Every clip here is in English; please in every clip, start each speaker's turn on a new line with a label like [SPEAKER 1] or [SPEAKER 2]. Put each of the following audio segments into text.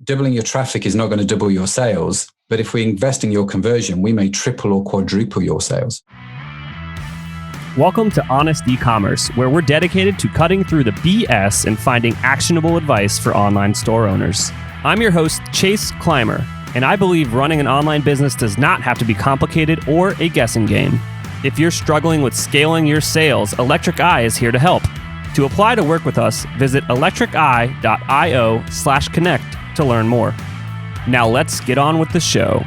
[SPEAKER 1] doubling your traffic is not going to double your sales. But if we invest in your conversion, we may triple or quadruple your sales.
[SPEAKER 2] Welcome to Honest E-commerce, where we're dedicated to cutting through the BS and finding actionable advice for online store owners. I'm your host, Chase Clymer, and I believe running an online business does not have to be complicated or a guessing game. If you're struggling with scaling your sales, Electric Eye is here to help. To apply to work with us, visit electriceye.io/connect to learn more. Now let's get on with the show.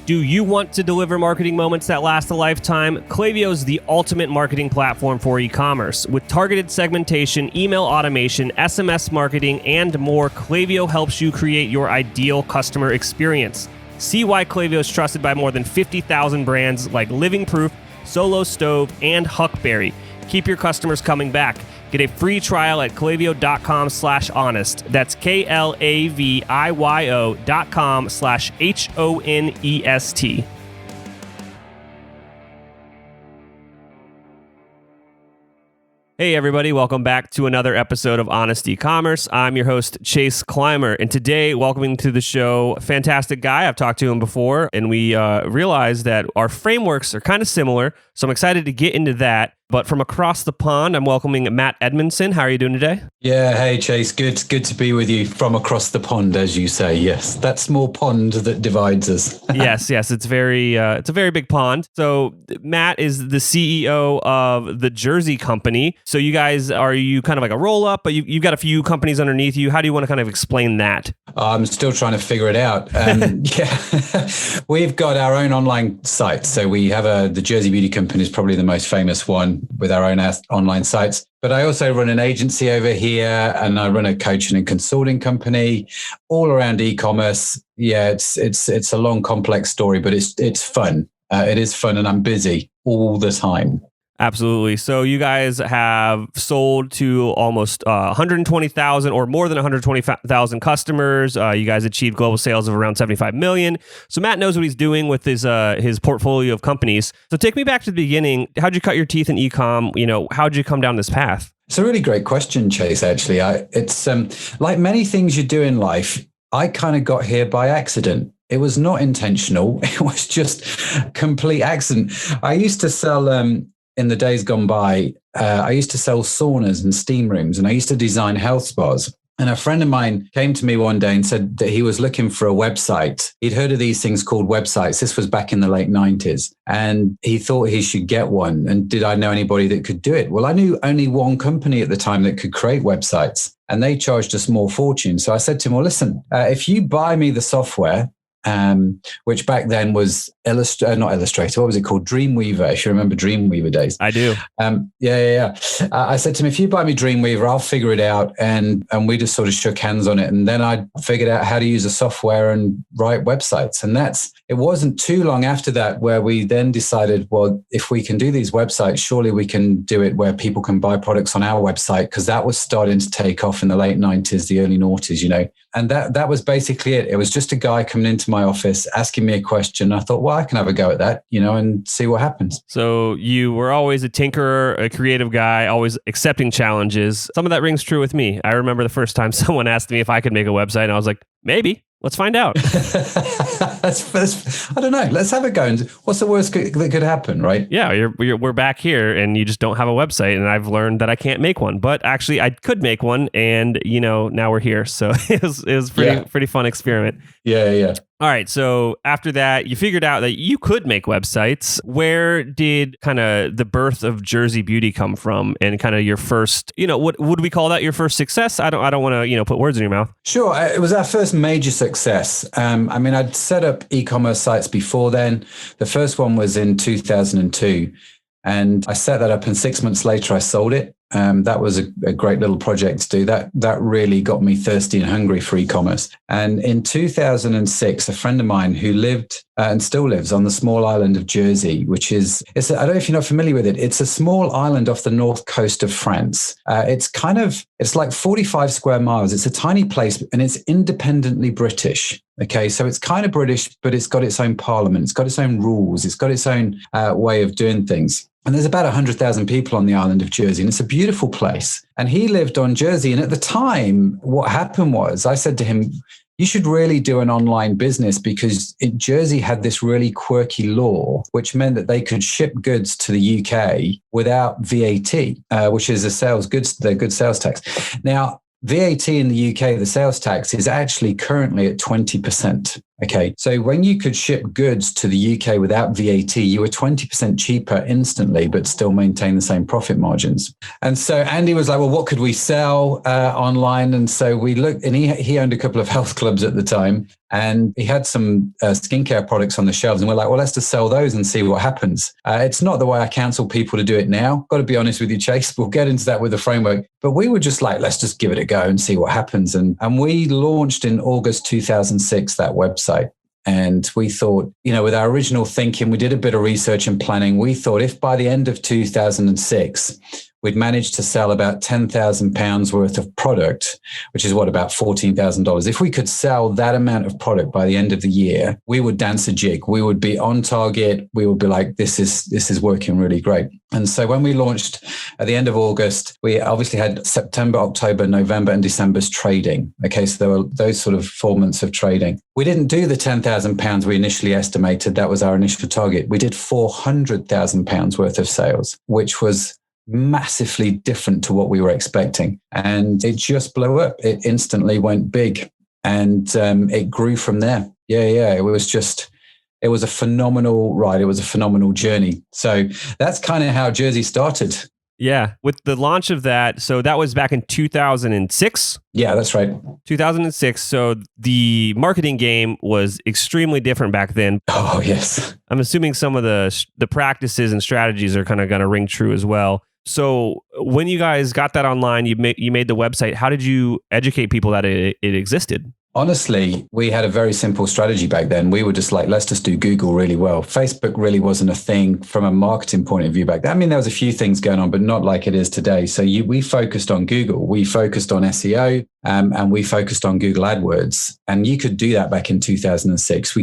[SPEAKER 2] Do you want to deliver marketing moments that last a lifetime? Klaviyo is the ultimate marketing platform for e-commerce. With targeted segmentation, email automation, SMS marketing, and more, Klaviyo helps you create your ideal customer experience. See why Klaviyo is trusted by more than 50,000 brands like Living Proof, Solo Stove, and Huckberry. Keep your customers coming back. Get a free trial at klaviyo.com/honest. That's KLAVIYO.com/HONEST. Hey everybody, welcome back to another episode of Honest E-commerce. I'm your host, Chase Clymer, and today, welcoming to the show, a fantastic guy. I've talked to him before, and we realized that our frameworks are kind of similar, so I'm excited to get into that. But from across the pond, I'm welcoming Matt Edmondson. How are you doing today?
[SPEAKER 1] Yeah, hey Chase, good to be with you from across the pond, as you say. Yes, that small pond that divides us.
[SPEAKER 2] yes, it's a very big pond. So Matt is the CEO of the Jersey Company. So you guys, are you kind of like a roll up, but you've got a few companies underneath you. How do you want to kind of explain that?
[SPEAKER 1] I'm still trying to figure it out. Yeah, we've got our own online site. So we have the Jersey Beauty Company is probably the most famous one with our own online sites. But I also run an agency over here, and I run a coaching and consulting company all around e-commerce. Yeah, it's a long, complex story, but it's fun. It is fun, and I'm busy all the time.
[SPEAKER 2] Absolutely. So you guys have sold to almost 120,000 or more than 120,000 customers. You guys achieved global sales of around 75 million. So Matt knows what he's doing with his portfolio of companies. So take me back to the beginning. How'd you cut your teeth in e-com? How'd you come down this path?
[SPEAKER 1] It's a really great question, Chase, actually. It's like many things you do in life, I kind of got here by accident. It was not intentional. It was just complete accident. I used to sell... in the days gone by, I used to sell saunas and steam rooms, and I used to design health spas. And a friend of mine came to me one day and said that he was looking for a website. He'd heard of these things called websites. This was back in the late 90s. And he thought he should get one. And did I know anybody that could do it? Well, I knew only one company at the time that could create websites, and they charged a small fortune. So I said to him, well, listen, if you buy me the software, which back then was not Illustrator. What was it called? Dreamweaver. If you remember Dreamweaver days.
[SPEAKER 2] I do.
[SPEAKER 1] Yeah. I said to him, if you buy me Dreamweaver, I'll figure it out. And we just sort of shook hands on it. And then I figured out how to use the software and write websites. And it wasn't too long after that where we then decided, well, if we can do these websites, surely we can do it where people can buy products on our website, because that was starting to take off in the late 90s, the early noughties, And that was basically it. It was just a guy coming into my office asking me a question. I thought, well, I can have a go at that, and see what happens.
[SPEAKER 2] So you were always a tinkerer, a creative guy, always accepting challenges. Some of that rings true with me. I remember the first time someone asked me if I could make a website, and I was like, maybe. Let's find out.
[SPEAKER 1] I don't know. Let's have a go. And what's the worst that could happen, right?
[SPEAKER 2] Yeah, we're back here, and you just don't have a website, and I've learned that I can't make one. But actually, I could make one, and now we're here. So it was pretty fun experiment.
[SPEAKER 1] Yeah.
[SPEAKER 2] All right. So after that, you figured out that you could make websites. Where did kind of the birth of Jersey Beauty come from, and kind of your first, what would we call that? Your first success? I don't want to, put words in your mouth.
[SPEAKER 1] Sure. It was our first major success. I'd set up e-commerce sites before then. The first one was in 2002, and I set that up, and 6 months later I sold it. That was a great little project to do. That really got me thirsty and hungry for e-commerce. And in 2006, a friend of mine who lived and still lives on the small island of Jersey, which I don't know if you're not familiar with it. It's a small island off the north coast of France. It's like 45 square miles. It's a tiny place, and it's independently British. Okay, so it's kind of British, but it's got its own parliament. It's got its own rules. It's got its own way of doing things. And there's about 100,000 people on the island of Jersey, and it's a beautiful place. And he lived on Jersey. And at the time, what happened was I said to him, you should really do an online business, because Jersey had this really quirky law, which meant that they could ship goods to the UK without VAT, which is the good sales tax. Now, VAT in the UK, the sales tax, is actually currently at 20%. Okay. So when you could ship goods to the UK without VAT, you were 20% cheaper instantly, but still maintain the same profit margins. And so Andy was like, well, what could we sell online? And so we looked, and he owned a couple of health clubs at the time, and he had some skincare products on the shelves. And we're like, well, let's just sell those and see what happens. It's not the way I counsel people to do it now. Got to be honest with you, Chase. We'll get into that with the framework. But we were just like, let's just give it a go and see what happens. And we launched in August 2006, that website. And we thought, with our original thinking, we did a bit of research and planning. We thought if by the end of 2006, we'd managed to sell about £10,000 worth of product, which is about $14,000. If we could sell that amount of product by the end of the year, we would dance a jig. We would be on target. We would be like, this is working really great. And so when we launched at the end of August, we obviously had September, October, November, and December's trading. Okay, so there were those sort of 4 months of trading. We didn't do the £10,000 we initially estimated. That was our initial target. We did £400,000 worth of sales, which was massively different to what we were expecting. And it just blew up. It instantly went big, and it grew from there. Yeah. It was a phenomenal ride. It was a phenomenal journey. So that's kind of how Jersey started.
[SPEAKER 2] Yeah. With the launch of that, so that was back in 2006?
[SPEAKER 1] Yeah, that's right.
[SPEAKER 2] 2006. So the marketing game was extremely different back then.
[SPEAKER 1] Oh, yes.
[SPEAKER 2] I'm assuming some of the practices and strategies are kind of going to ring true as well. So when you guys got that online, you made the website. How did you educate people that it existed?
[SPEAKER 1] Honestly, we had a very simple strategy back then. We were just like, let's just do Google really well. Facebook really wasn't a thing from a marketing point of view back then. I mean, there was a few things going on, but not like it is today. So we focused on Google. We focused on SEO, and we focused on Google AdWords. And you could do that back in 2006.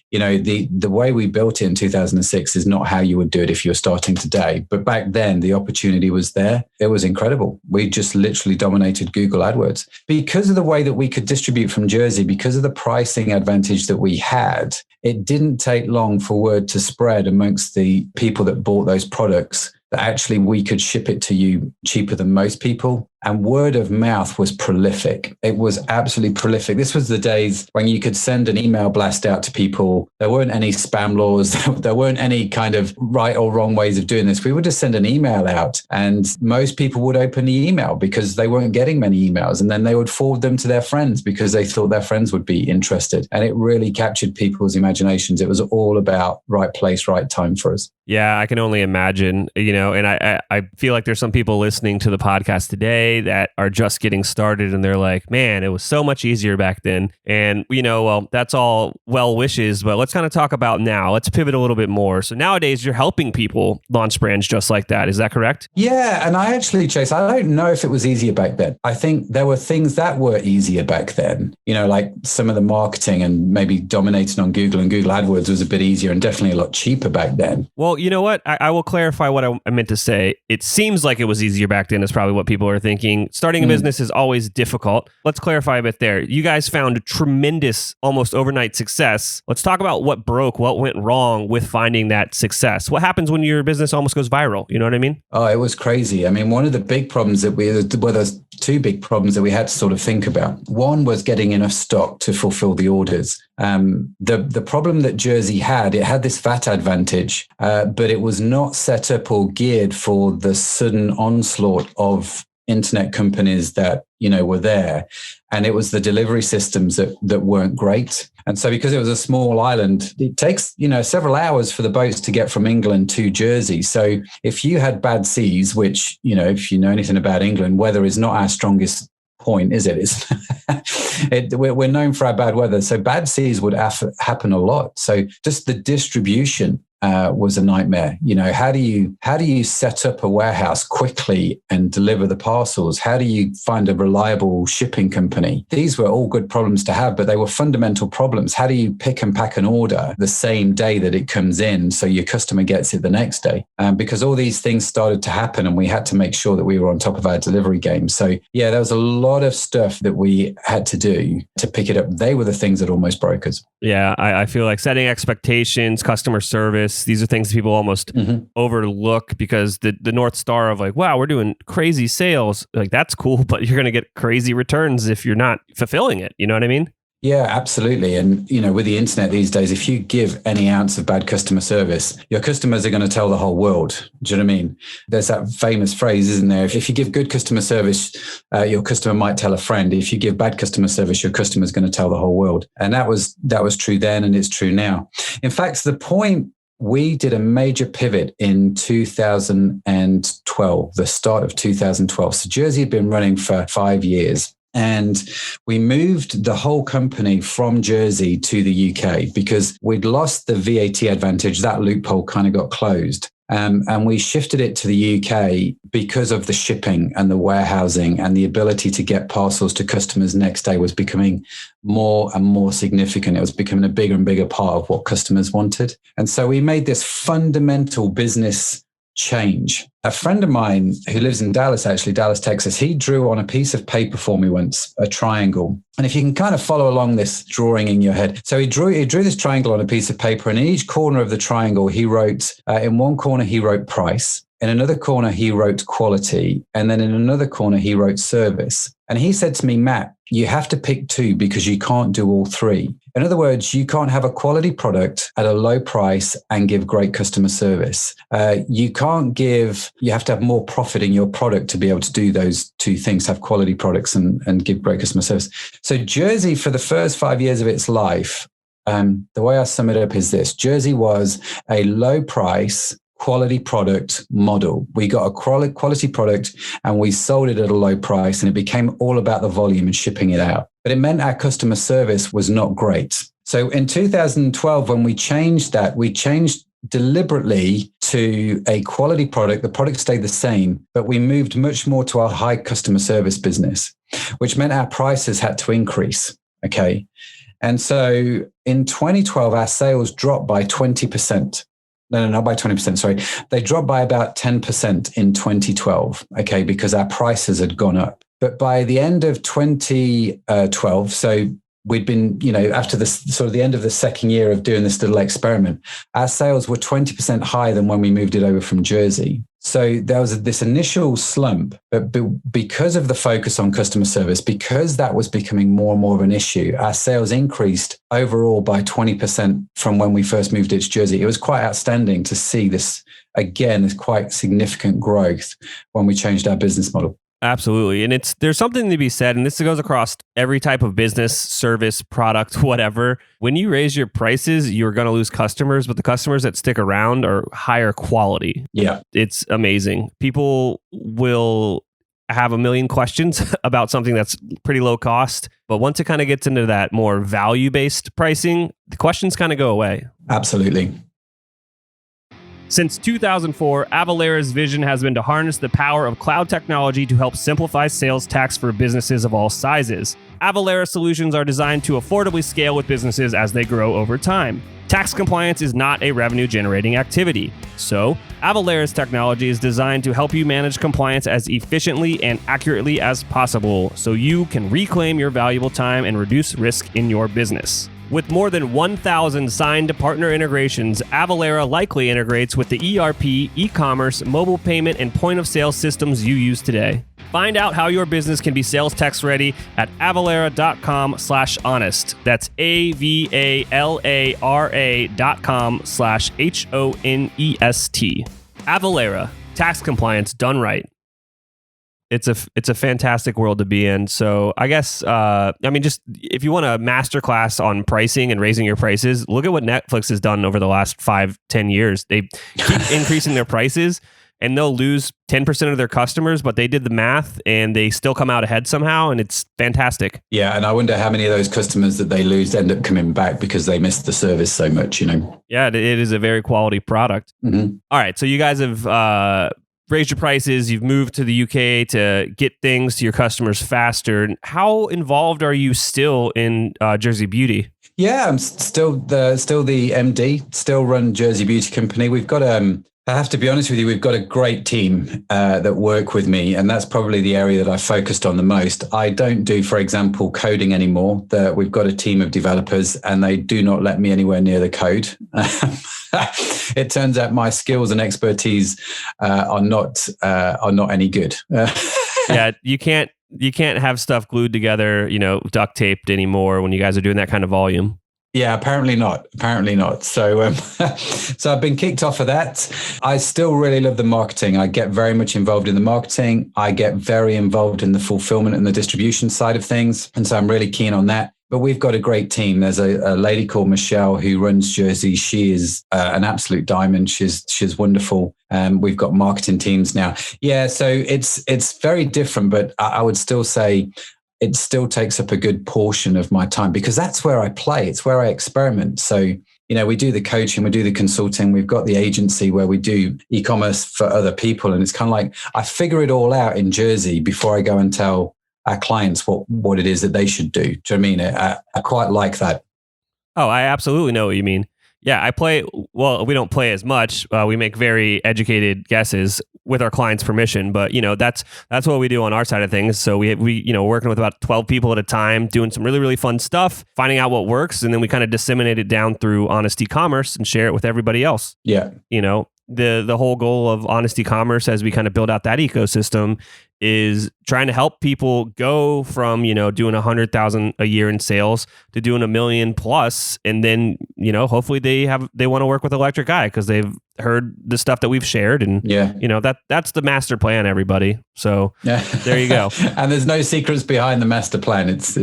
[SPEAKER 1] The way we built it in 2006 is not how you would do it if you're starting today. But back then, the opportunity was there. It was incredible. We just literally dominated Google AdWords. Because of the way that we could distribute from Jersey, because of the pricing advantage that we had, it didn't take long for word to spread amongst the people that bought those products that actually we could ship it to you cheaper than most people. And word of mouth was prolific. It was absolutely prolific. This was the days when you could send an email blast out to people. There weren't any spam laws. There weren't any kind of right or wrong ways of doing this. We would just send an email out, and most people would open the email because they weren't getting many emails. And then they would forward them to their friends because they thought their friends would be interested. And it really captured people's imaginations. It was all about right place, right time for us.
[SPEAKER 2] Yeah, I can only imagine, and I feel like there's some people listening to the podcast today that are just getting started, and they're like, man, it was so much easier back then. And, well, that's all well wishes, but let's kind of talk about now. Let's pivot a little bit more. So nowadays you're helping people launch brands just like that. Is that correct?
[SPEAKER 1] Yeah. And I actually, Chase, I don't know if it was easier back then. I think there were things that were easier back then, like some of the marketing and maybe dominating on Google, and Google AdWords was a bit easier and definitely a lot cheaper back then.
[SPEAKER 2] Well, you know what? I will clarify what I meant to say. It seems like it was easier back then is probably what people are thinking. Starting a business is always difficult. Let's clarify a bit there. You guys found tremendous, almost overnight success. Let's talk about what broke, what went wrong with finding that success. What happens when your business almost goes viral? You know what I mean? Oh,
[SPEAKER 1] it was crazy. I mean, one of the big problems there's two big problems that we had to sort of think about. One was getting enough stock to fulfill the orders. The problem that Jersey had, it had this VAT advantage, but it was not set up or geared for the sudden onslaught of internet companies that, were there. And it was the delivery systems that weren't great. And so because it was a small island, it takes, several hours for the boats to get from England to Jersey. So if you had bad seas, which, if you know anything about England, weather is not our strongest point, is it? We're known for our bad weather. So bad seas would happen a lot. So just the distribution was a nightmare. How do you set up a warehouse quickly and deliver the parcels? How do you find a reliable shipping company? These were all good problems to have, but they were fundamental problems. How do you pick and pack an order the same day that it comes in so your customer gets it the next day? Because all these things started to happen, and we had to make sure that we were on top of our delivery game. So yeah, there was a lot of stuff that we had to do to pick it up. They were the things that almost broke us.
[SPEAKER 2] Yeah, I feel like setting expectations, customer service, these are things people almost overlook, because the North Star of like, wow, we're doing crazy sales, like that's cool, but you're going to get crazy returns if you're not fulfilling it. You know what I mean?
[SPEAKER 1] Yeah, absolutely. And, with the internet these days, if you give any ounce of bad customer service, your customers are going to tell the whole world. Do you know what I mean? There's that famous phrase, isn't there? If you give good customer service, your customer might tell a friend. If you give bad customer service, your customer is going to tell the whole world. And that was true then, and it's true now. In fact, the point, we did a major pivot in 2012, the start of 2012. So Jersey had been running for 5 years. And we moved the whole company from Jersey to the UK because we'd lost the VAT advantage. That loophole kind of got closed. And we shifted it to the UK because of the shipping and the warehousing, and the ability to get parcels to customers next day was becoming more and more significant. It was becoming a bigger and bigger part of what customers wanted. And so we made this fundamental business change. A friend of mine who lives in Dallas, Texas, he drew on a piece of paper for me once, a triangle. And if you can kind of follow along this drawing in your head. So he drew this triangle on a piece of paper, and in each corner of the triangle, he wrote, in one corner, he wrote price. In another corner, he wrote quality. And then in another corner, he wrote service. And he said to me, Matt, you have to pick two because you can't do all three. In other words, you can't have a quality product at a low price and give great customer service. You have to have more profit in your product to be able to do those two things, have quality products and give great customer service. So Jersey, for the first 5 years of its life, the way I sum it up is this: Jersey was a low price, quality product model. We got a quality product and we sold it at a low price, and it became all about the volume and shipping it out. But it meant our customer service was not great. So in 2012, when we changed that, we changed deliberately to a quality product. The product stayed the same, but we moved much more to our high customer service business, which meant our prices had to increase. Okay. And so in 2012, our sales dropped by 20%. No, not by 20%. Sorry. They dropped by about 10% in 2012. Okay. Because our prices had gone up. But by the end of 2012, so we'd been, after this sort of the end of the second year of doing this little experiment, our sales were 20% higher than when we moved it over from Jersey. So there was this initial slump, but because of the focus on customer service, because that was becoming more and more of an issue, our sales increased overall by 20% from when we first moved it to Jersey. It was quite outstanding to see this, again, this quite significant growth when we changed our business model.
[SPEAKER 2] Absolutely. And there's something to be said, and this goes across every type of business, service, product, whatever. When you raise your prices, you're going to lose customers, but the customers that stick around are higher quality.
[SPEAKER 1] Yeah.
[SPEAKER 2] It's amazing. People will have a million questions about something that's pretty low cost, but once it kind of gets into that more value-based pricing, the questions kind of go away.
[SPEAKER 1] Absolutely.
[SPEAKER 2] Since 2004, Avalara's vision has been to harness the power of cloud technology to help simplify sales tax for businesses of all sizes. Avalara solutions are designed to affordably scale with businesses as they grow over time. Tax compliance is not a revenue-generating activity. So, Avalara's technology is designed to help you manage compliance as efficiently and accurately as possible so you can reclaim your valuable time and reduce risk in your business. With more than 1,000 signed partner integrations, Avalara likely integrates with the ERP, e-commerce, mobile payment, and point-of-sale systems you use today. Find out how your business can be sales tax ready at avalara.com/honest. That's avalara.com/HONEST. Avalara, tax compliance done right. It's a fantastic world to be in. So I guess, just if you want a masterclass on pricing and raising your prices, look at what Netflix has done over the last 5-10 years. They keep increasing their prices. and they'll lose 10% of their customers, but they did the math and they still come out ahead somehow, and it's fantastic.
[SPEAKER 1] Yeah, and I wonder how many of those customers that they lose end up coming back because they missed the service so much,
[SPEAKER 2] Yeah, it is a very quality product.
[SPEAKER 1] Mm-hmm.
[SPEAKER 2] All right, so you guys have raised your prices. You've moved to the UK to get things to your customers faster. How involved are you still in Jersey Beauty?
[SPEAKER 1] Yeah, I'm still the MD, still run Jersey Beauty Company. We've got I have to be honest with you, we've got a great team that work with me, and that's probably the area that I focused on the most. I don't do, for example, coding anymore. We've got a team of developers, and they do not let me anywhere near the code. It turns out my skills and expertise are not any good.
[SPEAKER 2] Yeah, you can't have stuff glued together, duct taped anymore when you guys are doing that kind of volume.
[SPEAKER 1] Yeah, apparently not. So, so I've been kicked off of that. I still really love the marketing. I get very much involved in the marketing. I get very involved in the fulfillment and the distribution side of things. And so I'm really keen on that. But we've got a great team. There's a lady called Michelle who runs Jersey. She is an absolute diamond. She's wonderful. We've got marketing teams now. Yeah, so it's very different, but I would still say it still takes up a good portion of my time because that's where I play. It's where I experiment. So, we do the coaching, we do the consulting, we've got the agency where we do e-commerce for other people. And it's kind of like I figure it all out in Jersey before I go and tell our clients what it is that they should do. Do you know what I mean? I quite like that. Oh,
[SPEAKER 2] I absolutely know what you mean. Yeah, I play. Well, we don't play as much. We make very educated guesses with our clients' permission, but that's what we do on our side of things. So we working with about 12 people at a time, doing some really, really fun stuff, finding out what works, and then we kind of disseminate it down through Honest E-commerce and share it with everybody else.
[SPEAKER 1] Yeah,
[SPEAKER 2] the whole goal of Honest E-commerce as we kind of build out that ecosystem is trying to help people go from, doing 100,000 a year in sales to doing 1 million plus. And then, hopefully they want to work with Electric Eye because they've heard the stuff that we've shared. And, that's the master plan, everybody. So there you go.
[SPEAKER 1] And there's no secrets behind the master plan. It's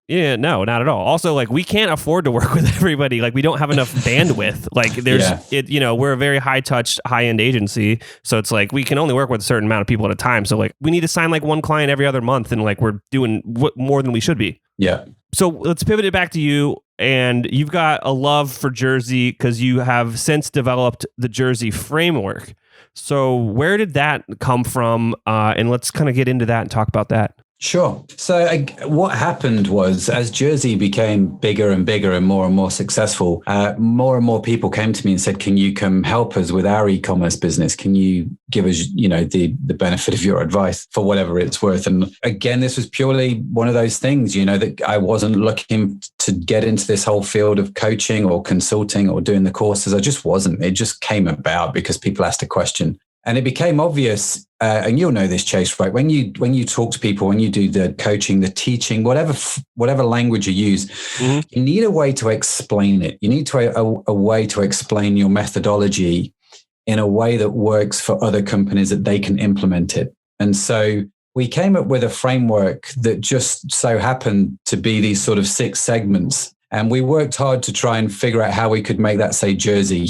[SPEAKER 2] Yeah, no, not at all. Also, we can't afford to work with everybody. We don't have enough bandwidth. We're a very high touch, high end agency. So it's we can only work with a certain amount of people at a time. So we need to sign one client every other month, and we're doing more than we should be.
[SPEAKER 1] Yeah.
[SPEAKER 2] So let's pivot it back to you. And you've got a love for Jersey because you have since developed the Jersey framework. So where did that come from? And let's kind of get into that and talk about that.
[SPEAKER 1] Sure. So what happened was as Jersey became bigger and bigger and more successful, more and more people came to me and said, can you come help us with our e-commerce business? Can you give us, the benefit of your advice for whatever it's worth? And again, this was purely one of those things, that I wasn't looking to get into this whole field of coaching or consulting or doing the courses. I just wasn't. It just came about because people asked a question. And it became obvious, and you'll know this, Chase, right? When you talk to people, when you do the coaching, the teaching, whatever language you use, mm-hmm. you need a way to explain it. You need a way to explain your methodology in a way that works for other companies that they can implement it. And so we came up with a framework that just so happened to be these sort of 6 segments. And we worked hard to try and figure out how we could make that say Jersey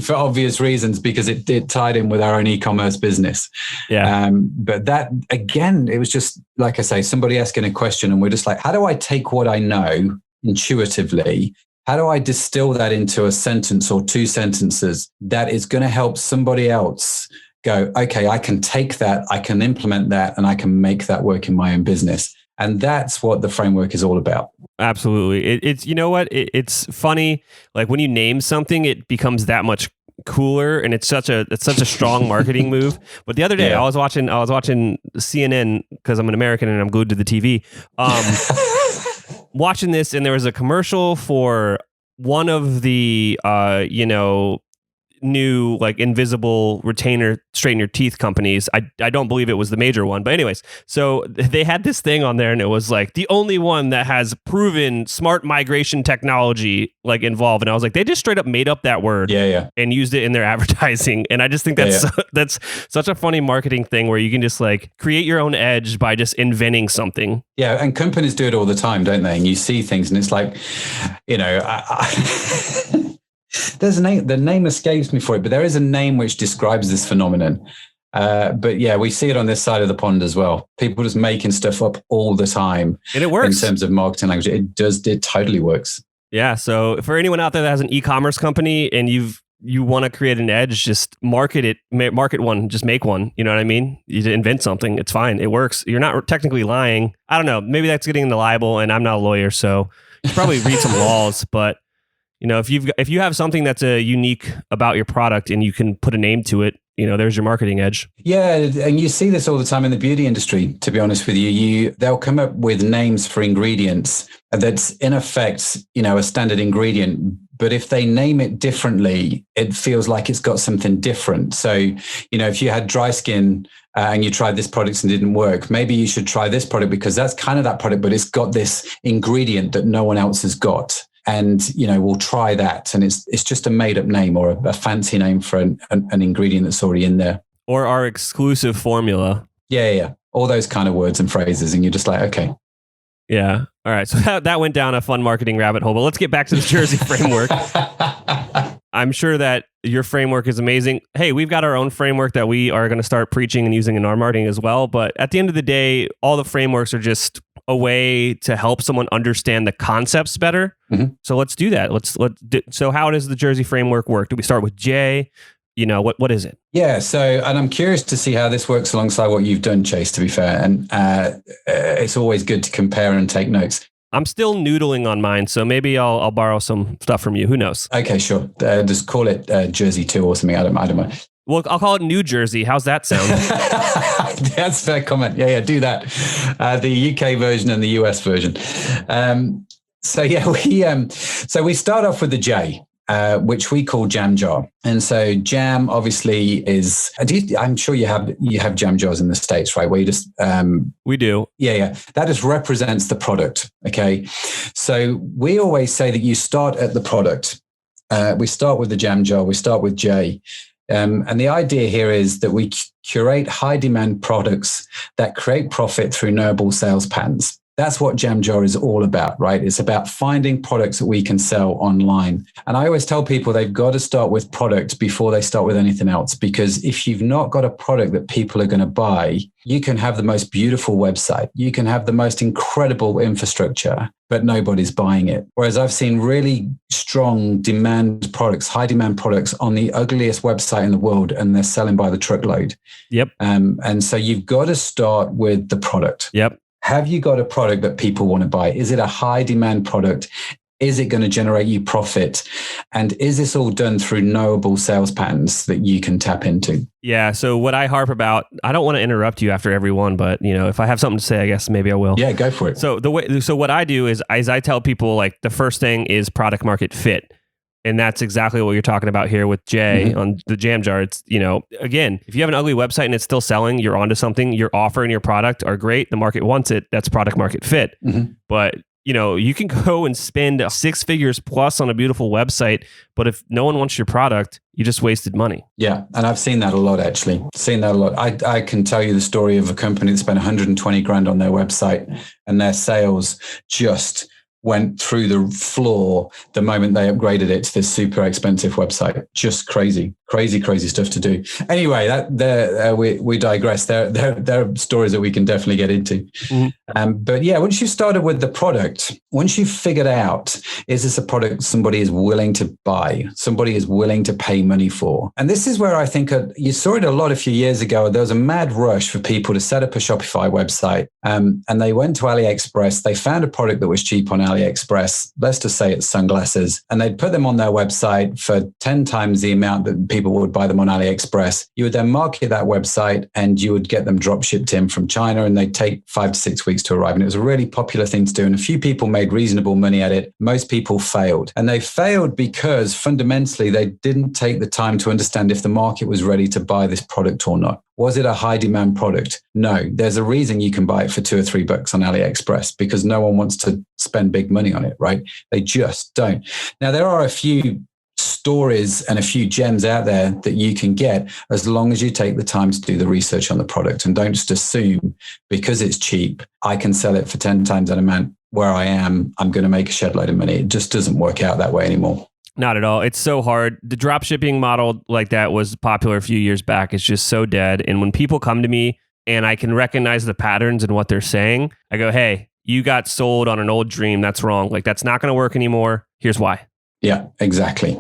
[SPEAKER 1] for obvious reasons, because it tied in with our own e-commerce business.
[SPEAKER 2] Yeah.
[SPEAKER 1] But that, again, it was just, like I say, somebody asking a question and we're just how do I take what I know intuitively? How do I distill that into a sentence or 2 sentences that is going to help somebody else go, okay, I can take that, I can implement that, and I can make that work in my own business? And that's what the framework is all about.
[SPEAKER 2] Absolutely. It's it's funny. When you name something, it becomes that much cooler, and it's such a strong marketing move. But the other day, I was watching CNN because I'm an American and I'm glued to the TV. Watching this, and there was a commercial for one of the new invisible retainer straighten your teeth companies. I don't believe it was the major one, but anyways, so they had this thing on there and it was the only one that has proven smart migration technology involved, and I was they just straight up made up that word and used it in their advertising. And I just think that's that's such a funny marketing thing where you can just create your own edge by just inventing something.
[SPEAKER 1] Yeah, and companies do it all the time, don't they? And you see things and it's There's a name, the name escapes me for it, but there is a name which describes this phenomenon. But yeah, we see it on this side of the pond as well. People just making stuff up all the time.
[SPEAKER 2] And it works.
[SPEAKER 1] In terms of marketing language. It totally works.
[SPEAKER 2] Yeah. So for anyone out there that has an e-commerce company and you want to create an edge, just market one, just make one. You know what I mean? You invent something. It's fine. It works. You're not technically lying. I don't know. Maybe that's getting into libel, and I'm not a lawyer, so you should probably read some laws, but if you have something that's unique about your product and you can put a name to it, there's your marketing edge.
[SPEAKER 1] Yeah, and you see this all the time in the beauty industry, to be honest with you. They'll come up with names for ingredients that's in effect, a standard ingredient. But if they name it differently, it feels like it's got something different. So, if you had dry skin and you tried this product and didn't work, maybe you should try this product because that's kind of that product, but it's got this ingredient that no one else has got. And, we'll try that. And it's just a made up name or a fancy name for an ingredient that's already in there.
[SPEAKER 2] Or our exclusive formula.
[SPEAKER 1] Yeah. All those kind of words and phrases. And you're just like, okay.
[SPEAKER 2] Yeah. All right. So that went down a fun marketing rabbit hole, but let's get back to the Jersey framework. I'm sure that your framework is amazing. Hey, we've got our own framework that we are going to start preaching and using in our marketing as well. But at the end of the day, all the frameworks are just a way to help someone understand the concepts better. Mm-hmm. So let's do that. So how does the Jersey framework work? Do we start with J? What is it?
[SPEAKER 1] Yeah. So, and I'm curious to see how this works alongside what you've done, Chase, to be fair. And it's always good to compare and take notes.
[SPEAKER 2] I'm still noodling on mine, so maybe I'll borrow some stuff from you. Who knows?
[SPEAKER 1] Okay, sure. Just call it Jersey 2 or something. I don't mind.
[SPEAKER 2] Well, I'll call it New Jersey. How's that sound?
[SPEAKER 1] That's a fair comment. Yeah, do that. The UK version and the US version. We start off with the J, which we call jam jar. And so jam obviously is, I'm sure you have jam jars in the States, right? Where you just...
[SPEAKER 2] we do.
[SPEAKER 1] Yeah. That just represents the product. Okay. So we always say that you start at the product. We start with the jam jar. We start with J. And the idea here is that we curate high demand products that create profit through noble sales patterns. That's what Jam Jar is all about, right? It's about finding products that we can sell online. And I always tell people they've got to start with product before they start with anything else. Because if you've not got a product that people are going to buy, you can have the most beautiful website. You can have the most incredible infrastructure, but nobody's buying it. Whereas I've seen really strong demand products, high demand products on the ugliest website in the world, and they're selling by the truckload.
[SPEAKER 2] Yep.
[SPEAKER 1] And so you've got to start with the product.
[SPEAKER 2] Yep.
[SPEAKER 1] Have you got a product that people want to buy? Is it a high demand product? Is it going to generate you profit? And is this all done through knowable sales patterns that you can tap into?
[SPEAKER 2] Yeah. So what I harp about, I don't want to interrupt you after every one, but if I have something to say, I guess maybe I will.
[SPEAKER 1] Yeah, go for it.
[SPEAKER 2] So what I do is I tell people, like, the first thing is product market fit. And that's exactly what you're talking about here with Jay on the Jam Jar. It's, again, if you have an ugly website and it's still selling, you're onto something. Your offer and your product are great. The market wants it. That's product market fit. Mm-hmm. But, you can go and spend 6 figures plus on a beautiful website, but if no one wants your product, you just wasted money.
[SPEAKER 1] Yeah. And I've seen that a lot, actually. I can tell you the story of a company that spent 120 grand on their website, and their sales just went through the floor the moment they upgraded it to this super expensive website. Just crazy stuff to do. Anyway, we digress. There are stories that we can definitely get into. Mm-hmm. But yeah, once you've started with the product, once you've figured out, is this a product somebody is willing to buy, somebody is willing to pay money for? And this is where I think you saw it a lot a few years ago. There was a mad rush for people to set up a Shopify website. And they went to AliExpress. They found a product that was cheap on AliExpress. Let's just say it's sunglasses. And they'd put them on their website for 10 times the amount that people would buy them on AliExpress. You would then market that website and you would get them drop shipped in from China, and they'd take 5 to 6 weeks to arrive. And it was a really popular thing to do. And a few people made reasonable money at it. Most people failed. And they failed because fundamentally they didn't take the time to understand if the market was ready to buy this product or not. Was it a high demand product? No. There's a reason you can buy it for $2 or $3 on AliExpress, because no one wants to spend big money on it, right? They just don't. Now, there are a few stories and a few gems out there that you can get as long as you take the time to do the research on the product, and don't just assume because it's cheap, I can sell it for 10 times that amount where I am, I'm going to make a shed load of money. It just doesn't work out that way anymore.
[SPEAKER 2] Not at all. It's so hard. The drop shipping model like that was popular a few years back. It's just so dead. And when people come to me and I can recognize the patterns in what they're saying, I go, hey, you got sold on an old dream. That's wrong. Like, that's not going to work anymore. Here's why.
[SPEAKER 1] Yeah, exactly.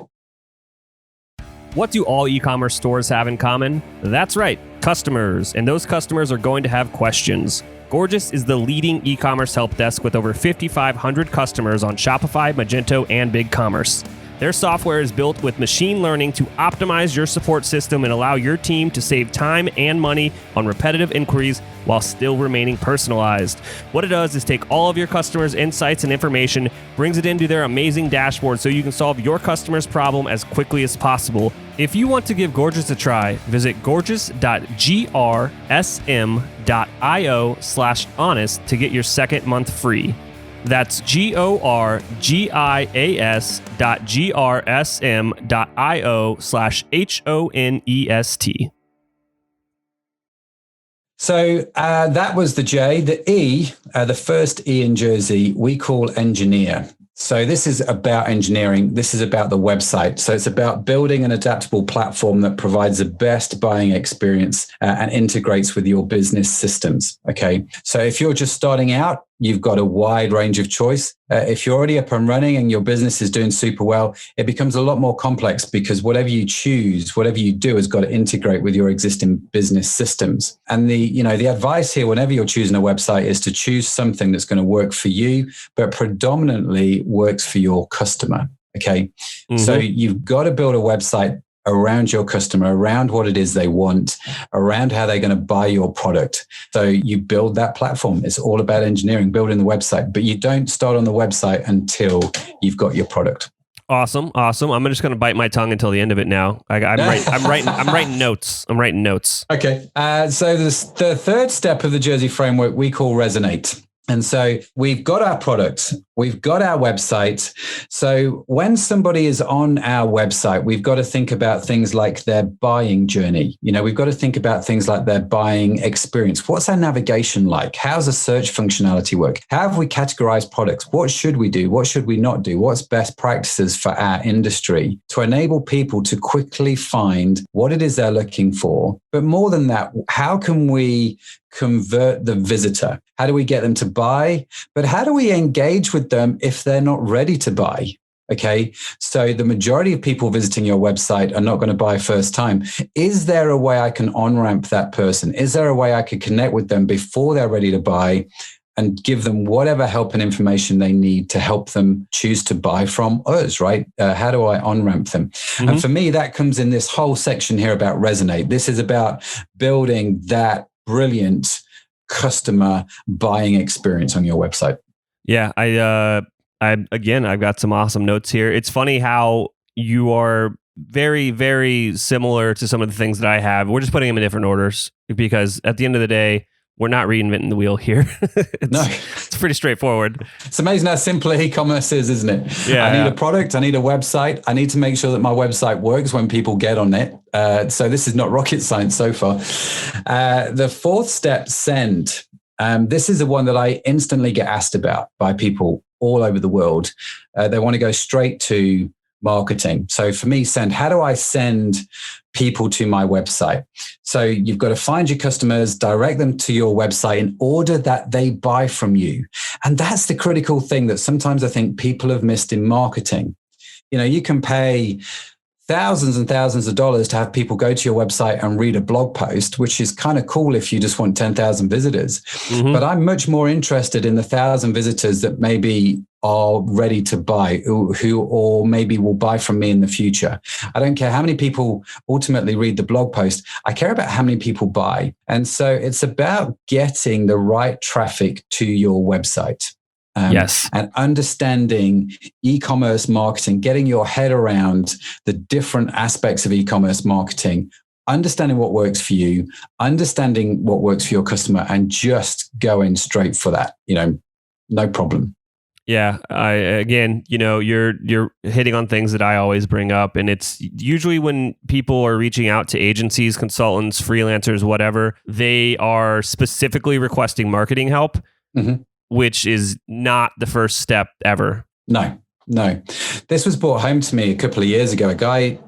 [SPEAKER 2] What do all e-commerce stores have in common? That's right, customers. And those customers are going to have questions. Gorgias is the leading e-commerce help desk with over 5,500 customers on Shopify, Magento, and BigCommerce. Their software is built with machine learning to optimize your support system and allow your team to save time and money on repetitive inquiries while still remaining personalized. What it does is take all of your customers' insights and information, brings it into their amazing dashboard so you can solve your customer's problem as quickly as possible. If you want to give Gorgias a try, visit gorgias.grsm.io/honest to get your second month free. That's gorgias.grsm.io/honest.
[SPEAKER 1] So that was the J. The E, the first E in Jersey, we call engineer. So this is about engineering. This is about the website. So it's about building an adaptable platform that provides the best buying experience and integrates with your business systems. Okay. So if you're just starting out, you've got a wide range of choice. If you're already up and running and your business is doing super well, it becomes a lot more complex because whatever you choose, whatever you do has got to integrate with your existing business systems. And the advice here, whenever you're choosing a website, is to choose something that's going to work for you, but predominantly works for your customer. Okay. Mm-hmm. So you've got to build a website around your customer, around what it is they want, around how they're going to buy your product. So you build that platform. It's all about engineering, building the website, but you don't start on the website until you've got your product.
[SPEAKER 2] Awesome. I'm just going to bite my tongue until the end of it now. I'm writing notes.
[SPEAKER 1] Okay. So the third step of the Jersey framework we call resonate. And so we've got our product, we've got our website. So when somebody is on our website, we've got to think about things like their buying journey. We've got to think about things like their buying experience. What's our navigation like? How's the search functionality work? How have we categorized products? What should we do? What should we not do? What's best practices for our industry to enable people to quickly find what it is they're looking for? But more than that, how can we convert the visitor? How do we get them to buy? But how do we engage with them if they're not ready to buy? Okay. So the majority of people visiting your website are not going to buy first time. Is there a way I can on-ramp that person? Is there a way I could connect with them before they're ready to buy and give them whatever help and information they need to help them choose to buy from us, right? How do I on-ramp them? Mm-hmm. And for me, that comes in this whole section here about resonate. This is about building that brilliant customer buying experience on your website.
[SPEAKER 2] Yeah, I've got some awesome notes here. It's funny how you are very, very similar to some of the things that I have. We're just putting them in different orders because at the end of the day, we're not reinventing the wheel here. It's pretty straightforward.
[SPEAKER 1] It's amazing how simple e-commerce is, isn't it?
[SPEAKER 2] Yeah.
[SPEAKER 1] I need a product. I need a website. I need to make sure that my website works when people get on it. So this is not rocket science so far. The fourth step, send. This is the one that I instantly get asked about by people all over the world. They want to go straight to marketing. So for me, send. How do I send people to my website? So you've got to find your customers, direct them to your website in order that they buy from you. And that's the critical thing that sometimes I think people have missed in marketing. You can pay thousands and thousands of dollars to have people go to your website and read a blog post, which is kind of cool if you just want 10,000 visitors. Mm-hmm. But I'm much more interested in the 1,000 visitors that maybe are ready to buy, who or maybe will buy from me in the future. I don't care how many people ultimately read the blog post. I care about how many people buy. And so it's about getting the right traffic to your website.
[SPEAKER 2] Yes.
[SPEAKER 1] And understanding e-commerce marketing, getting your head around the different aspects of e-commerce marketing, understanding what works for you, understanding what works for your customer, and just going straight for that, no problem.
[SPEAKER 2] Yeah. You're hitting on things that I always bring up. And it's usually when people are reaching out to agencies, consultants, freelancers, whatever, they are specifically requesting marketing help. Mm-hmm. Which is not the first step ever.
[SPEAKER 1] No. No. This was brought home to me a couple of years ago. A guy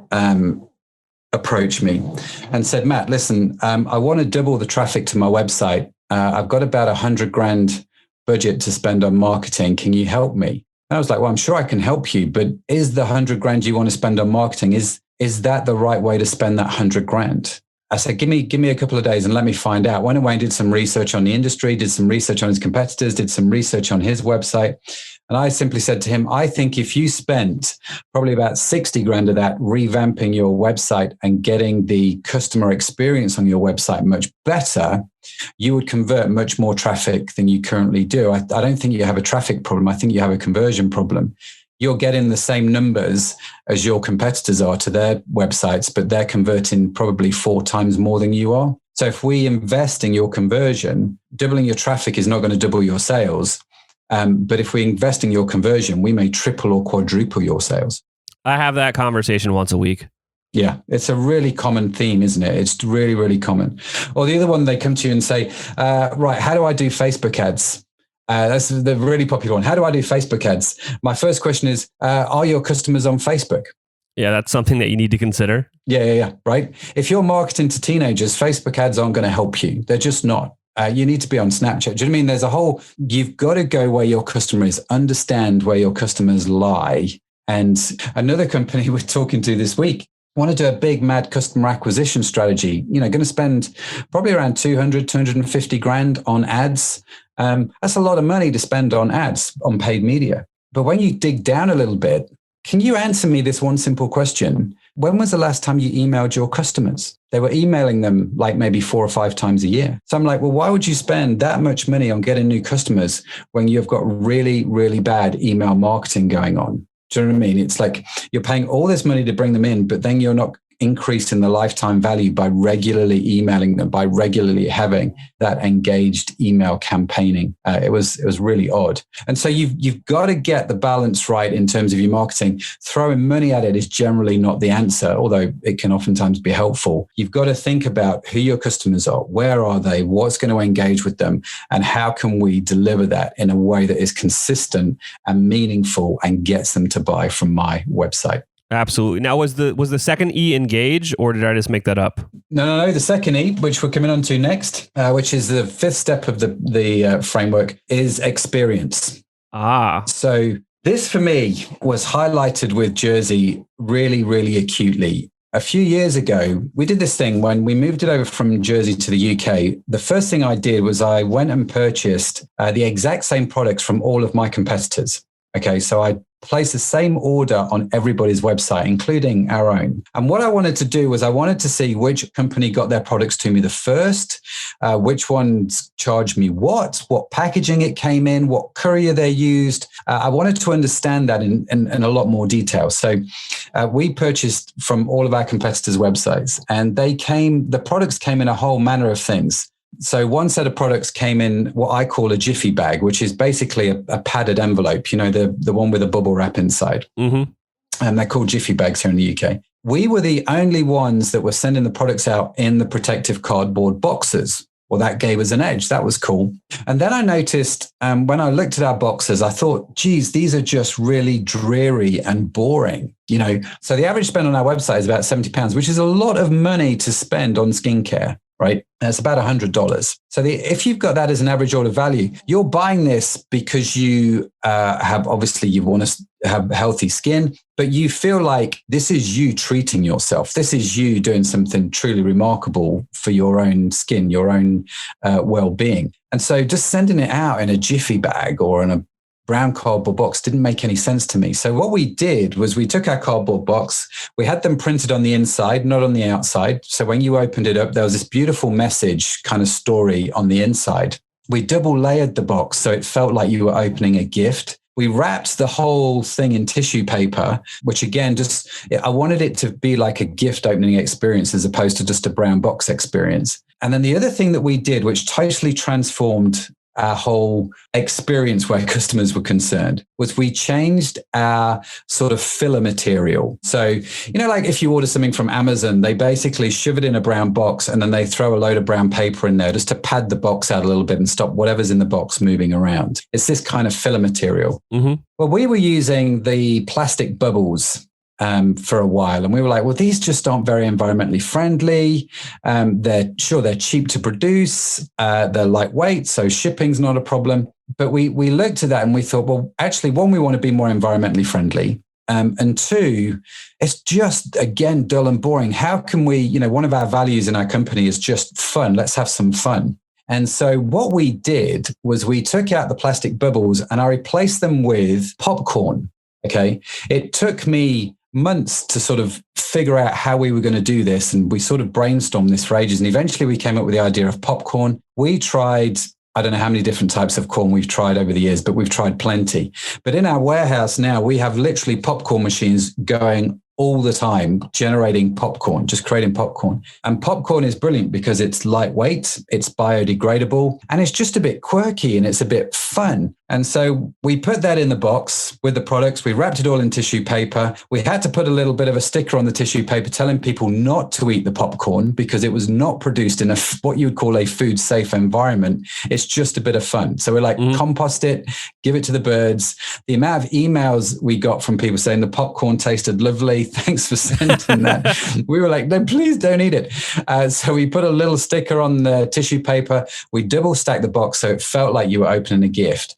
[SPEAKER 1] approached me and said, Matt, listen, I want to double the traffic to my website. I've got about $100,000 budget to spend on marketing. Can you help me? And I was like, well, I'm sure I can help you, but is the $100,000 you want to spend on marketing, is that the right way to spend that $100,000? I said, give me a couple of days and let me find out. Went away and did some research on the industry, did some research on his competitors, did some research on his website. And I simply said to him, I think if you spent probably about $60,000 of that revamping your website and getting the customer experience on your website much better, you would convert much more traffic than you currently do. I don't think you have a traffic problem. I think you have a conversion problem. You're getting the same numbers as your competitors are to their websites, but they're converting probably 4 times more than you are. So if we invest in your conversion, doubling your traffic is not going to double your sales. But if we invest in your conversion, we may triple or quadruple your sales.
[SPEAKER 2] I have that conversation once a week.
[SPEAKER 1] Yeah, it's a really common theme, isn't it? It's really, really common. Or the other one, they come to you and say, right, how do I do Facebook ads? That's the really popular one. How do I do Facebook ads? My first question is, are your customers on Facebook?
[SPEAKER 2] Yeah, that's something that you need to consider.
[SPEAKER 1] Yeah. Right. If you're marketing to teenagers, Facebook ads aren't going to help you. They're just not. You need to be on Snapchat. Do you know what I mean? You've got to go where your customer is, understand where your customers lie. And another company we're talking to this week want to do a big mad customer acquisition strategy, going to spend probably around 250 grand on ads. That's a lot of money to spend on ads, on paid media. But when you dig down a little bit, can you answer me this one simple question? When was the last time you emailed your customers? They were emailing them like maybe 4 or 5 times a year. So I'm like, well, why would you spend that much money on getting new customers when you've got really, really bad email marketing going on? Do you know what I mean? It's like you're paying all this money to bring them in, but then you're not increasing the lifetime value by regularly emailing them, by regularly having that engaged email campaigning. It was really odd. And so you've got to get the balance right in terms of your marketing. Throwing money at it is generally not the answer, although it can oftentimes be helpful. You've got to think about who your customers are, where are they, what's going to engage with them, and how can we deliver that in a way that is consistent and meaningful and gets them to buy from my website.
[SPEAKER 2] Absolutely. Now, was the second E engage, or did I just make that up?
[SPEAKER 1] No. The second E, which we're coming on to next, which is the 5th step of the framework, is experience. So this for me was highlighted with Jersey really, really acutely. A few years ago, we did this thing when we moved it over from Jersey to the UK. The first thing I did was I went and purchased the exact same products from all of my competitors. Okay, so I placed the same order on everybody's website, including our own. And what I wanted to do was I wanted to see which company got their products to me the first, which ones charged me what packaging it came in, what courier they used. I wanted to understand that in a lot more detail. So we purchased from all of our competitors' websites, and the products came in a whole manner of things. So one set of products came in what I call a jiffy bag, which is basically a padded envelope, the one with a bubble wrap inside. Mm-hmm. And they're called jiffy bags here in the UK. We were the only ones that were sending the products out in the protective cardboard boxes. Well, that gave us an edge. That was cool. And then I noticed when I looked at our boxes, I thought, geez, these are just really dreary and boring. So the average spend on our website is about £70, which is a lot of money to spend on skincare. Right? It's about $100. So if you've got that as an average order value, you're buying this because you you want to have healthy skin, but you feel like this is you treating yourself. This is you doing something truly remarkable for your own skin, your own well-being. And so just sending it out in a jiffy bag or in a brown cardboard box didn't make any sense to me. So what we did was we took our cardboard box, we had them printed on the inside, not on the outside. So when you opened it up, there was this beautiful message kind of story on the inside. We double layered the box so it felt like you were opening a gift. We wrapped the whole thing in tissue paper, which again, I wanted it to be like a gift opening experience as opposed to just a brown box experience. And then the other thing that we did, which totally transformed our whole experience where customers were concerned was we changed our sort of filler material. So, like if you order something from Amazon, they basically shove it in a brown box and then they throw a load of brown paper in there just to pad the box out a little bit and stop whatever's in the box moving around. It's this kind of filler material.
[SPEAKER 2] Mm-hmm.
[SPEAKER 1] Well, we were using the plastic bubbles for a while. And we were like, well, these just aren't very environmentally friendly. They're cheap to produce. They're lightweight, so shipping's not a problem. But we looked at that and we thought, well, actually, one, we want to be more environmentally friendly. And two, it's just, again, dull and boring. How can we, one of our values in our company is just fun. Let's have some fun. And so what we did was we took out the plastic bubbles and I replaced them with popcorn. Okay. It took me months to sort of figure out how we were going to do this. And we sort of brainstormed this for ages. And eventually we came up with the idea of popcorn. We tried, I don't know how many different types of corn we've tried over the years, but we've tried plenty. But in our warehouse now, we have literally popcorn machines going all the time, generating popcorn, just creating popcorn. And popcorn is brilliant because it's lightweight, it's biodegradable, and it's just a bit quirky and it's a bit fun. And so we put that in the box with the products. We wrapped it all in tissue paper. We had to put a little bit of a sticker on the tissue paper telling people not to eat the popcorn because it was not produced in what you would call a food safe environment. It's just a bit of fun. So we're like, compost it, give it to the birds. The amount of emails we got from people saying the popcorn tasted lovely. Thanks for sending that. We were like, no, please don't eat it. So we put a little sticker on the tissue paper. We double stacked the box so it felt like you were opening a gift.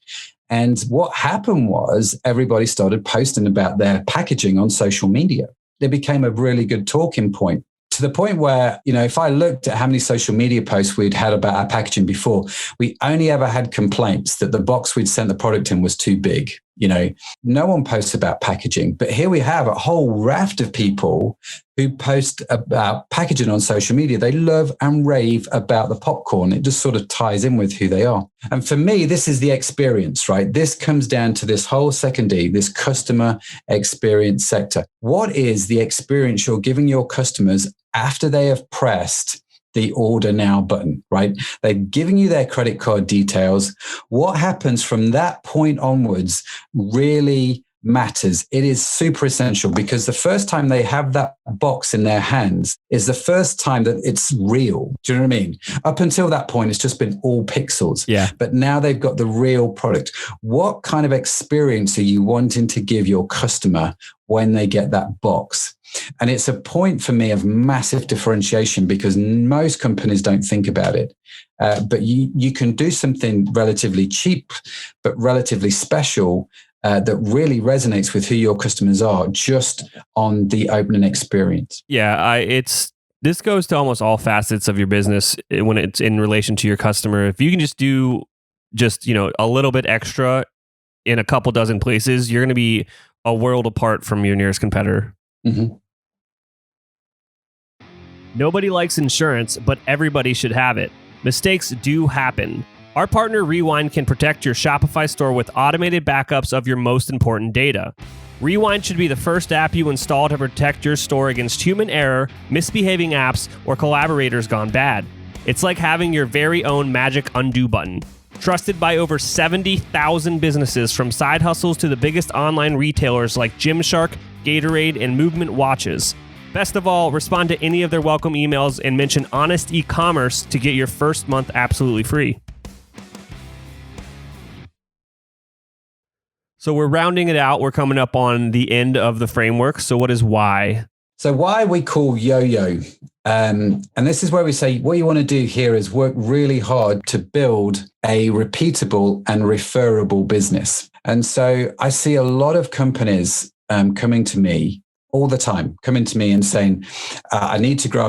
[SPEAKER 1] And what happened was everybody started posting about their packaging on social media. It became a really good talking point, to the point where, if I looked at how many social media posts we'd had about our packaging before, we only ever had complaints that the box we'd sent the product in was too big. No one posts about packaging, but here we have a whole raft of people who post about packaging on social media. They love and rave about the popcorn. It just sort of ties in with who they are. And for me, this is the experience, right? This comes down to this whole second E, this customer experience sector. What is the experience you're giving your customers after they have pressed the order now button, right? They've given you their credit card details. What happens from that point onwards really matters. It is super essential because the first time they have that box in their hands is the first time that it's real. Do you know what I mean? Up until that point, it's just been all pixels.
[SPEAKER 2] Yeah.
[SPEAKER 1] But now they've got the real product. What kind of experience are you wanting to give your customer when they get that box? And it's a point for me of massive differentiation because most companies don't think about it. But you can do something relatively cheap, but relatively special that really resonates with who your customers are just on the opening experience.
[SPEAKER 2] Yeah, this goes to almost all facets of your business when it's in relation to your customer. If you can just do a little bit extra in a couple dozen places, you're going to be a world apart from your nearest competitor.
[SPEAKER 1] Mm-hmm.
[SPEAKER 2] Nobody likes insurance, but everybody should have it. Mistakes do happen. Our partner Rewind can protect your Shopify store with automated backups of your most important data. Rewind should be the first app you install to protect your store against human error, misbehaving apps, or collaborators gone bad. It's like having your very own magic undo button. Trusted by over 70,000 businesses, from side hustles to the biggest online retailers like Gymshark, Gatorade, and Movement Watches. Best of all, respond to any of their welcome emails and mention Honest E-commerce to get your first month absolutely free. So we're rounding it out. We're coming up on the end of the framework. So what is why?
[SPEAKER 1] So why we call yo-yo. And this is where we say what you want to do here is work really hard to build a repeatable and referable business. And so I see a lot of companies coming to me all the time, coming to me and saying, I need to grow.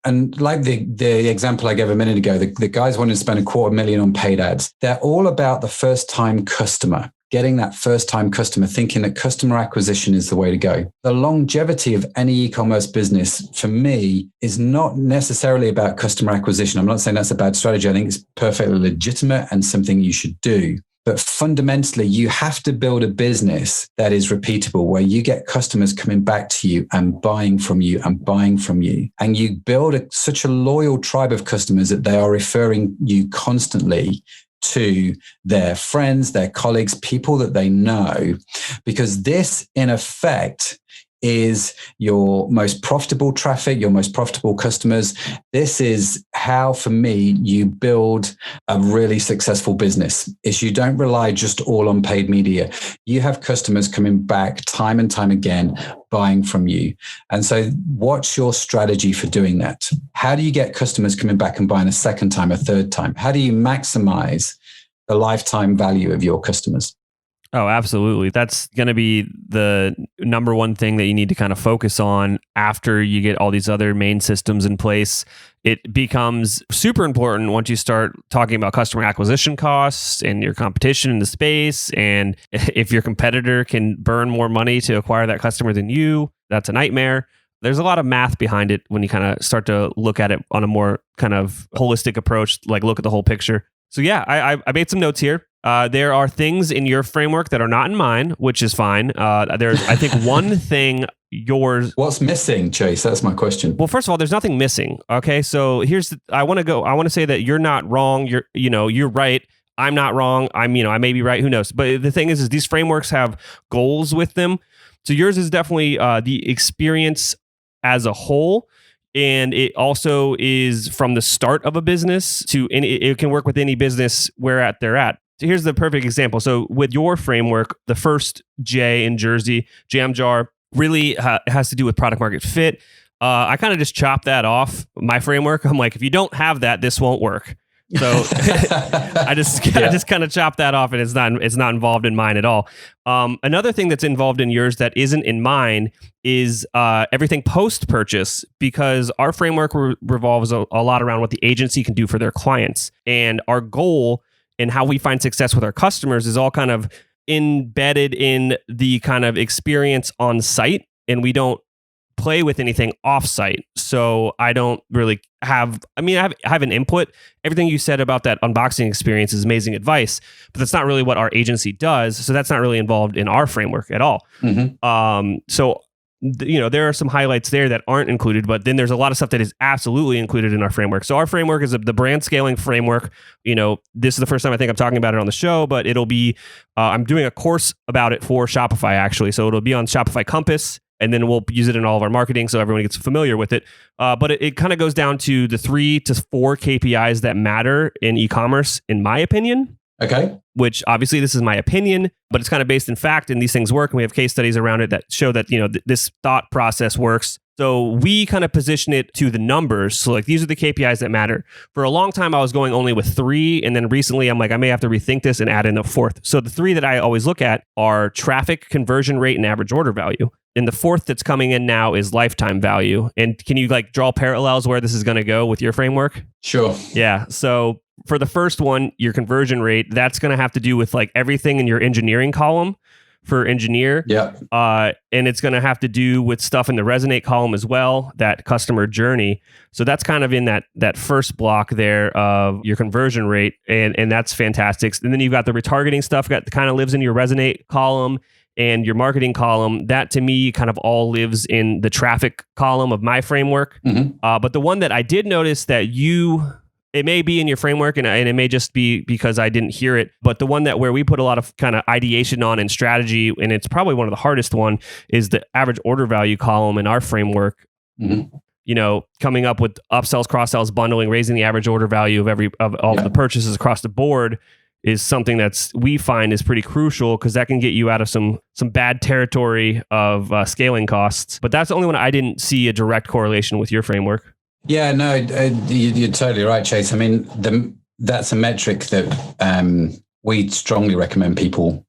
[SPEAKER 1] And like the example I gave a minute ago, the guys wanted to spend $250,000 on paid ads. They're all about the first-time customer, getting that first-time customer, thinking that customer acquisition is the way to go. The longevity of any e-commerce business, for me, is not necessarily about customer acquisition. I'm not saying that's a bad strategy. I think it's perfectly legitimate and something you should do. But fundamentally, you have to build a business that is repeatable, where you get customers coming back to you and buying from you and buying from you. And you build such a loyal tribe of customers that they are referring you constantly to their friends, their colleagues, people that they know, because this, in effect, is your most profitable traffic, your most profitable customers. This is how, for me, you build a really successful business. Is you don't rely just all on paid media. You have customers coming back time and time again, buying from you. And so what's your strategy for doing that? How do you get customers coming back and buying a second time, a third time? How do you maximize the lifetime value of your customers?
[SPEAKER 2] Oh, absolutely. That's going to be the number one thing that you need to kind of focus on after you get all these other main systems in place. It becomes super important once you start talking about customer acquisition costs and your competition in the space. And if your competitor can burn more money to acquire that customer than you, that's a nightmare. There's a lot of math behind it when you kind of start to look at it on a more kind of holistic approach, like look at the whole picture. So yeah, I made some notes here. There are things in your framework that are not in mine, which is fine. There's, I think, one thing yours.
[SPEAKER 1] What's missing, Chase? That's my question.
[SPEAKER 2] Well, first of all, there's nothing missing. Okay, so I want to say that you're not wrong. You're right. I'm not wrong. I may be right. Who knows? But the thing is these frameworks have goals with them. So yours is definitely the experience as a whole. And it also is from the start of a business it can work with any business where they're at. So here's the perfect example. So with your framework, the first J in Jersey, Jam Jar, really has to do with product market fit. I kind of just chop that off my framework. I'm like, if you don't have that, this won't work. So I just kind of chop that off, and it's not involved in mine at all. Another thing that's involved in yours that isn't in mine is everything post purchase, because our framework revolves a lot around what the agency can do for their clients, and our goal and how we find success with our customers is all kind of embedded in the kind of experience on site, and we don't play with anything off-site. So I don't really have, I have an input. Everything you said about that unboxing experience is amazing advice, but that's not really what our agency does. So that's not really involved in our framework at all. Mm-hmm. There are some highlights there that aren't included, but then there's a lot of stuff that is absolutely included in our framework. So our framework is the brand scaling framework. This is the first time I think I'm talking about it on the show, but it'll be, I'm doing a course about it for Shopify actually. So it'll be on Shopify Compass, and then we'll use it in all of our marketing so everyone gets familiar with it. But it kind of goes down to the 3 to 4 KPIs that matter in e-commerce, in my opinion.
[SPEAKER 1] Okay.
[SPEAKER 2] Which obviously this is my opinion, but it's kind of based in fact, and these things work. And we have case studies around it that show that, this thought process works. So we kind of position it to the numbers. So like, these are the KPIs that matter. For a long time, I was going only with 3. And then recently I'm like, I may have to rethink this and add in a 4th. So the 3 that I always look at are traffic, conversion rate, and average order value. And the 4th that's coming in now is lifetime value. And can you draw parallels where this is going to go with your framework?
[SPEAKER 1] Sure.
[SPEAKER 2] Yeah. So for the first one, your conversion rate, that's going to have to do with everything in your engineering column for engineer.
[SPEAKER 1] Yeah.
[SPEAKER 2] And it's going to have to do with stuff in the resonate column as well, that customer journey. So that's kind of in that first block there of your conversion rate. And that's fantastic. And then you've got the retargeting stuff that kind of lives in your resonate column. And your marketing column, that to me kind of all lives in the traffic column of my framework. Mm-hmm. But the one that I did notice that it may be in your framework and it may just be because I didn't hear it, but the one where we put a lot of kind of ideation on and strategy, and it's probably one of the hardest one, is the average order value column in our framework. Mm-hmm. Coming up with upsells, cross-sells, bundling, raising the average order value of all the purchases across the board is something we find is pretty crucial, because that can get you out of some bad territory of scaling costs. But that's the only one I didn't see a direct correlation with your framework.
[SPEAKER 1] Yeah, no, you're totally right, Chase. That's a metric that we strongly recommend people.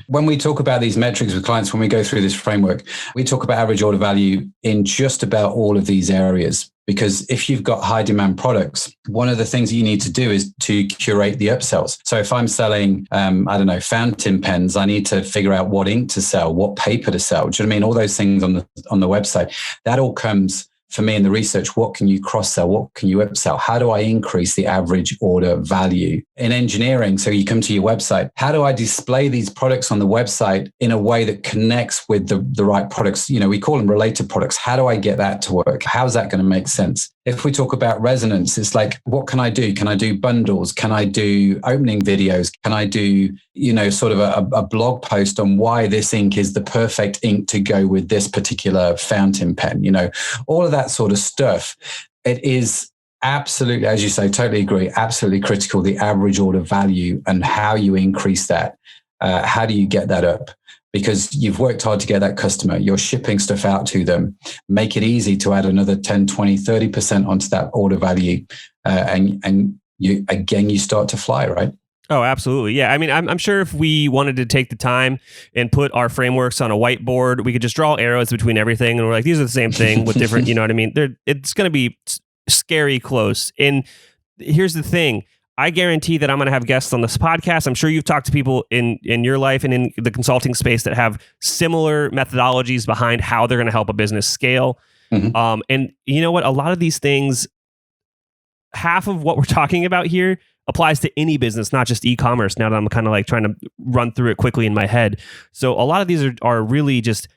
[SPEAKER 1] When we talk about these metrics with clients, when we go through this framework, we talk about average order value in just about all of these areas. Because if you've got high demand products, one of the things that you need to do is to curate the upsells. So if I'm selling, fountain pens, I need to figure out what ink to sell, what paper to sell. Do you know what I mean? All those things on the website. That all comes for me in the research. What can you cross-sell? What can you upsell? How do I increase the average order value? In engineering, so you come to your website, how do I display these products on the website in a way that connects with the right products? We call them related products. How do I get that to work? How's that going to make sense? If we talk about resonance, it's like, what can I do? Can I do bundles? Can I do opening videos? Can I do, sort of a blog post on why this ink is the perfect ink to go with this particular fountain pen? All of that sort of stuff. It is absolutely, as you say, totally agree, absolutely critical, the average order value and how you increase that. How do you get that up? Because you've worked hard to get that customer, you're shipping stuff out to them, make it easy to add another 10, 20, 30% onto that order value. And you start to fly, right?
[SPEAKER 2] Oh, absolutely. Yeah. I mean, I'm sure if we wanted to take the time and put our frameworks on a whiteboard, we could just draw arrows between everything. And we're like, these are the same thing with different, you know what I mean? It's going to be scary close. And here's the thing. I guarantee that I'm going to have guests on this podcast. I'm sure you've talked to people in your life and in the consulting space that have similar methodologies behind how they're going to help a business scale. Mm-hmm. And you know what? A lot of these things, half of what we're talking about here applies to any business, not just e-commerce. Now that I'm kind of like trying to run through it quickly in my head. So a lot of these are really just,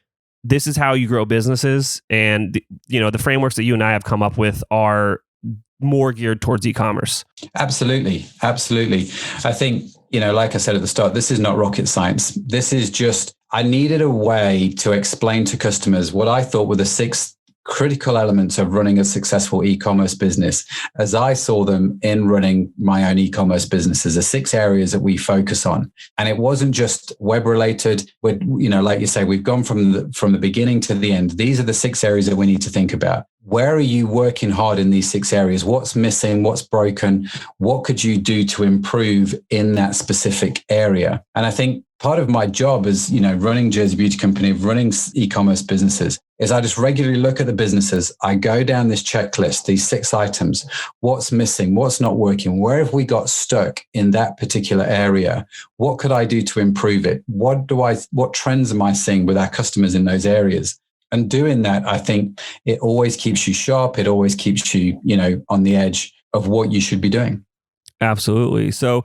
[SPEAKER 2] this is how you grow businesses. And the frameworks that you and I have come up with are more geared towards e-commerce.
[SPEAKER 1] Absolutely. I think, like I said at the start, this is not rocket science. This is just, I needed a way to explain to customers what I thought were the 6 critical elements of running a successful e-commerce business, as I saw them in running my own e-commerce businesses, the 6 areas that we focus on. And it wasn't just web related. Like you say, we've gone from the beginning to the end. These are the 6 areas that we need to think about. Where are you working hard in these 6 areas? What's missing? What's broken? What could you do to improve in that specific area? And I think part of my job as, running Jersey Beauty Company, running e-commerce businesses, is I just regularly look at the businesses. I go down this checklist, these 6 items. What's missing? What's not working? Where have we got stuck in that particular area? What could I do to improve it? What trends am I seeing with our customers in those areas? And doing that, I think it always keeps you sharp. It always keeps you, on the edge of what you should be doing.
[SPEAKER 2] Absolutely. So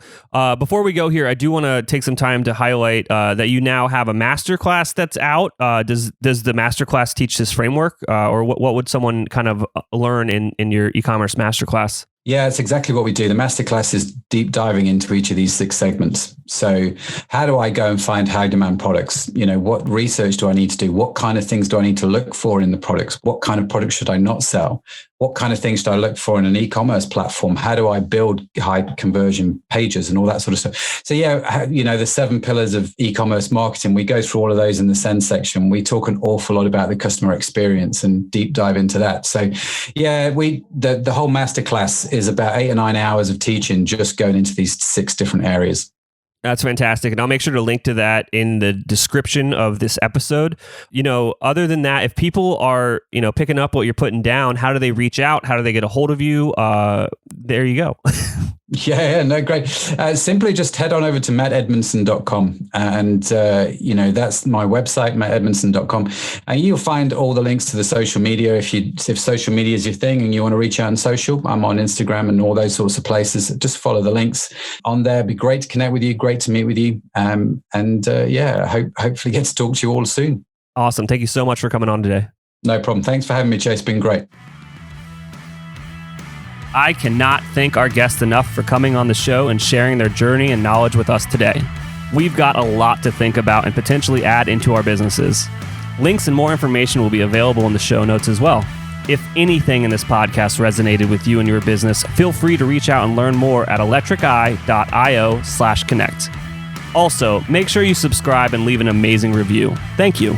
[SPEAKER 2] before we go here, I do want to take some time to highlight that you now have a masterclass that's out. Does the masterclass teach this framework, or what would someone kind of learn in your e-commerce masterclass?
[SPEAKER 1] Yeah, it's exactly what we do. The masterclass is deep diving into each of these 6 segments. So how do I go and find high demand products? What research do I need to do? What kind of things do I need to look for in the products? What kind of products should I not sell? What kind of things do I look for in an e-commerce platform? How do I build high conversion pages and all that sort of stuff? So yeah, the 7 pillars of e-commerce marketing, we go through all of those in the Send section. We talk an awful lot about the customer experience and deep dive into that. So yeah, the whole masterclass is about 8 or 9 hours of teaching, just going into these 6 different areas.
[SPEAKER 2] That's fantastic. And I'll make sure to link to that in the description of this episode. Other than that, if people are, picking up what you're putting down, how do they reach out? How do they get a hold of you? There you go.
[SPEAKER 1] Yeah, no, great. Simply just head on over to mattedmondson.com. And, that's my website, mattedmondson.com. And you'll find all the links to the social media. If social media is your thing and you want to reach out on social, I'm on Instagram and all those sorts of places. Just follow the links on there. It'd be great to connect with you. Great to meet with you. Hopefully get to talk to you all soon.
[SPEAKER 2] Awesome. Thank you so much for coming on today.
[SPEAKER 1] No problem. Thanks for having me, Chase. It's been great.
[SPEAKER 2] I cannot thank our guests enough for coming on the show and sharing their journey and knowledge with us today. We've got a lot to think about and potentially add into our businesses. Links and more information will be available in the show notes as well. If anything in this podcast resonated with you and your business, feel free to reach out and learn more at electriceye.io/connect. Also, make sure you subscribe and leave an amazing review. Thank you.